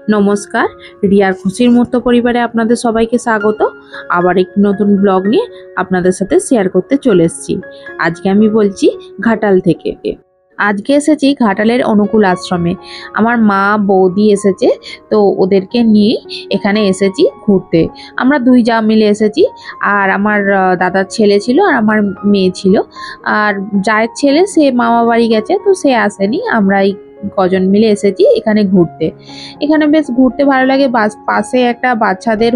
নমস্কার, রিয়ার খুশির মুহূর্ত পরিবারে আপনাদের সবাইকে স্বাগত। আবার একটি নতুন ব্লগ নিয়ে আপনাদের সাথে শেয়ার করতে চলে এসেছি। আজকে আমি বলছি ঘাটাল থেকে। আজকে এসেছি ঘাটালের অনুকূল আশ্রমে। আমার মা বৌদি এসেছে, তো ওদেরকে নিয়ে এখানে এসেছি ঘুরতে। আমরা দুই যা মিলে এসেছি, আর আমার দাদার ছেলে ছিল আর আমার মেয়ে ছিল। আর জায়ের ছেলে সে মামা বাড়ি গেছে, তো সে আসেনি। আমরা এই কজন মিলে এসেছি এখানে ঘুরতে। এখানে বেশ ঘুরতে ভালো লাগে। পাশে একটা বাচ্চাদের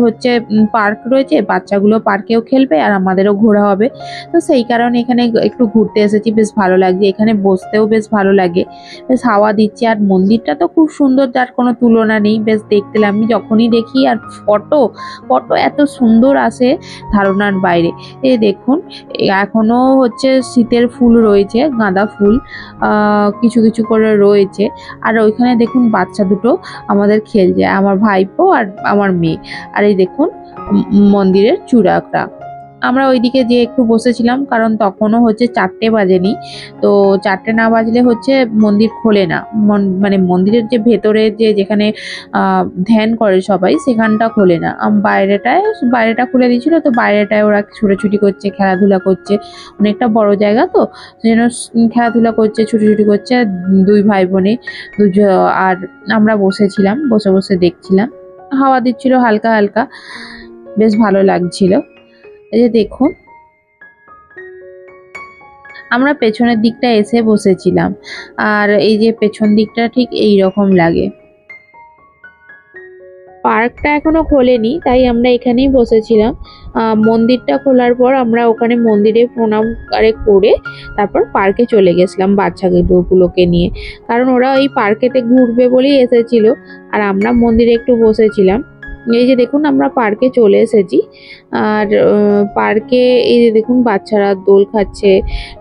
পার্ক রয়েছে, বাচ্চাগুলো পার্কেও খেলবে আর আমাদেরও ঘোরা হবে। তো সেই কারণে এখানে একটু ঘুরতে এসেছি, বেশ ভালো লাগছে। এখানে বসতেও বেশ ভালো লাগে, বেশ হাওয়া দিচ্ছে। আর মন্দিরটা তো খুব সুন্দর, যার কোনো তুলনা নেই। বেশ দেখতে আমি যখনই দেখি, আর ফটো ফটো এত সুন্দর আসে ধারণার বাইরে। এই দেখুন, এখনো শীতের ফুল রয়েছে, গাঁদা ফুল কিছু কিছু করে রয়েছে। আর ওইখানে দেখুন বাচ্চা দুটো আমাদের খেলছে, আমার ভাইপো আর আমার মেয়ে। আর এই দেখুন মন্দিরের চূড়াটা। আমরা ওইদিকে যে একটু বসেছিলাম, কারণ তখনও 4টে বাজেনি। তো 4টে না বাজলে মন্দির খোলে না। মানে মন্দিরের যে ভেতরে যেখানে ধ্যান করে সবাই, সেখানটা খোলে না। বাইরেটা খুলে দিয়েছিল, তো বাইরেটায় ওরা ছুটোছুটি করছে, খেলাধুলা করছে। অনেকটা বড় জায়গা, তো যেন খেলাধুলা করছে, ছুটোছুটি করছে দুই ভাই বোনে। আর আমরা বসেছিলাম, বসে বসে দেখছিলাম। হাওয়া দিচ্ছিল হালকা হালকা, বেশ ভালো লাগছিল। এই যে দেখুন, আমরা পেছনের দিকটা এসে বসেছিলাম, আর এই যে পেছন দিকটা ঠিক এই রকম লাগে। পার্কটা এখনো খোলেনি, তাই আমরা এখানেই বসেছিলাম। মন্দিরটা খোলার পর আমরা ওখানে মন্দিরে প্রণাম করে তারপর পার্কে চলে গেছিলাম বাচ্চাগুলোকে নিয়ে, কারণ ওরা ওই পার্কেতে ঘুরবে বলেই এসেছিল। আর আমরা মন্দিরে একটু বসেছিলাম। এই যে দেখুন, আমরা পার্কে চলে এসেছি। আর পার্কে এই যে দেখুন বাচ্চারা দোল খাচ্ছে,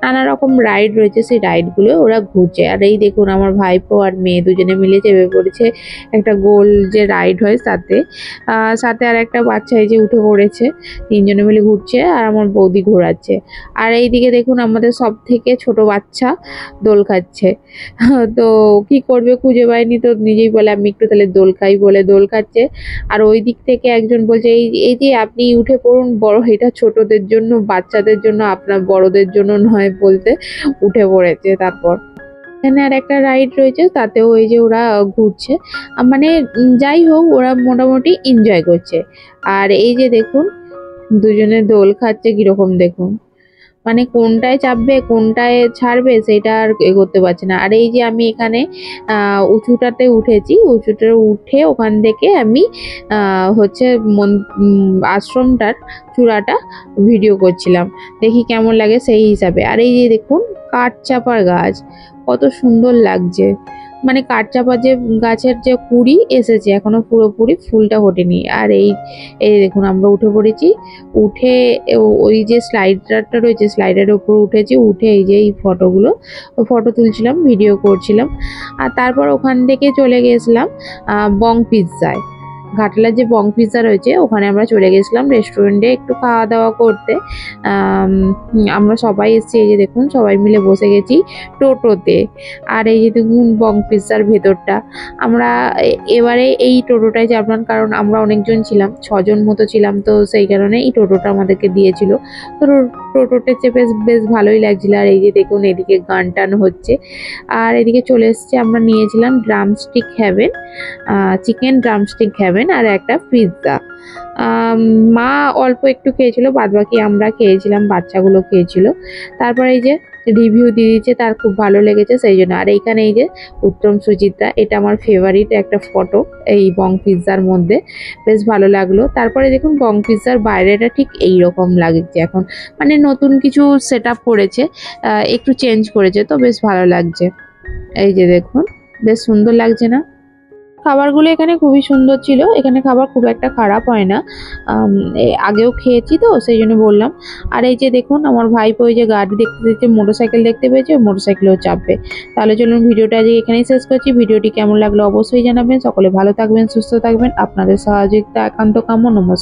নানা রকম রাইড রয়েছে, সেই রাইডগুলো ওরা ঘুরছে। আর এই দেখুন আমার ভাইপো আর মেয়ে দুজনে মিলে চেপে পড়েছে একটা গোল যে রাইড হয় তাতে। সাথে আর একটা বাচ্চা এই যে উঠে পড়েছে, তিনজনে মিলে ঘুরছে আর আমার বৌদি ঘোরাচ্ছে। আর এইদিকে দেখুন আমাদের সব থেকে ছোট বাচ্চা দোল খাচ্ছে। তো কি করবে খুঁজে পায়নি, তো নিজেই বলে আমি একটু তাহলে দোল খাই, বলে দোল খাচ্ছে। আর ওই দিক থেকে একজন বলছে এই যে আপনি উঠে পড়ুন, বড় এটা ছোটদের জন্য, বাচ্চাদের জন্য, আপনার বড়দের জন্য নয়, বলতে উঠে পড়েছে। তারপর এখানে আর একটা রাইড রয়েছে, তাতেও ওই যে ওরা ঘুরছে। মানে যাই হোক, ওরা মোটামুটি এনজয় করছে। আর এই যে দেখুন দুজনে দোল খাচ্ছে কিরকম দেখুন, মানে কোনটায় চাপবে কোনটায় ছাড়বে সেটা আর করতে পারছে না। আর এই যে আমি এখানে উঁচুটাতে উঠেছি, উঁচুটা উঠে ওখান থেকে আমি আশ্রমটার চূড়াটা ভিডিও করছিলাম, দেখি কেমন লাগে সেই হিসাবে। আর এই যে দেখুন কাঠচাপার গাছ, কত সুন্দর লাগছে। মানে কাঠচাপা যে গাছের যে কুড়ি এসেছে, এখনো পুরোপুরি ফুলটা ফোটেনি। আর এই দেখুন আমরা উঠে পড়েছি। উঠে ওই যে স্লাইডারটা রয়েছে, স্লাইডারের উপর উঠেছি, উঠে এই যে এই ফটো তুলছিলাম, ভিডিও করছিলাম। আর তারপর ওখান থেকে চলে গেছিলাম বং পিৎজায়। ঘাটালের যে বং পিৎজা রয়েছে ওখানে আমরা চলে গেছিলাম রেস্টুরেন্টে একটু খাওয়া দাওয়া করতে। আমরা সবাই এসেছি, এই যে দেখুন সবাই মিলে বসে গেছি টোটোতে। আর এই যে দেখুন বং পিৎজার ভেতরটা। আমরা এবারে এই টোটোটায় চাপলাম, কারণ আমরা অনেকজন ছিলাম, 6জন মতো ছিলাম, তো সেই কারণে এই টোটোটা আমাদেরকে দিয়েছিল। তো টোটোতে চেপে বেশ ভালোই লাগছিল। আর এই যে দেখুন এদিকে গান টান হচ্ছে। আর এদিকে চলে এসেছি, আমরা নিয়েছিলাম drumstick heaven, chicken drumstick heaven আর একটা পিৎজা। মা অল্প একটু খেয়েছিল, বাদবাকি আমরা খেয়েছিলাম, বাচ্চাগুলো খেয়েছিল। তারপরে এই যে রিভিউ দিয়ে দিচ্ছে, তার খুব ভালো লেগেছে সেই জন্য। আর এইখানে এই যে উত্তম সুচিত্রা, এটা আমার ফেভারিট একটা ফটো এই বং পিৎজার মধ্যে, বেশ ভালো লাগলো। তারপরে দেখুন বং পিৎজার বাইরেটা ঠিক এই রকম লাগছে এখন, মানে নতুন কিছু সেট আপ করেছে, একটু চেঞ্জ করেছে, তো বেশ ভালো লাগছে। এই যে দেখুন বেশ সুন্দর লাগছে না? খাবারগুলো এখানে খুবই সুন্দর ছিল, এখানে খাবার খুব একটা খারাপ হয় না। আগেও খেয়েছি তো সেই জন্য বললাম। আর এই যে দেখুন আমার ভাইপো ওই যে গাড়ি দেখতে দেখতে মোটরসাইকেল দেখতে পেয়েছে, মোটরসাইকেলেও চাপবে। তাহলে চলুন ভিডিওটা আজকে এখানেই শেষ করছি। ভিডিওটি কেমন লাগলো অবশ্যই জানাবেন। সকলে ভালো থাকবেন, সুস্থ থাকবেন, আপনাদের সহযোগিতা একান্ত কাম্য। নমস্কার।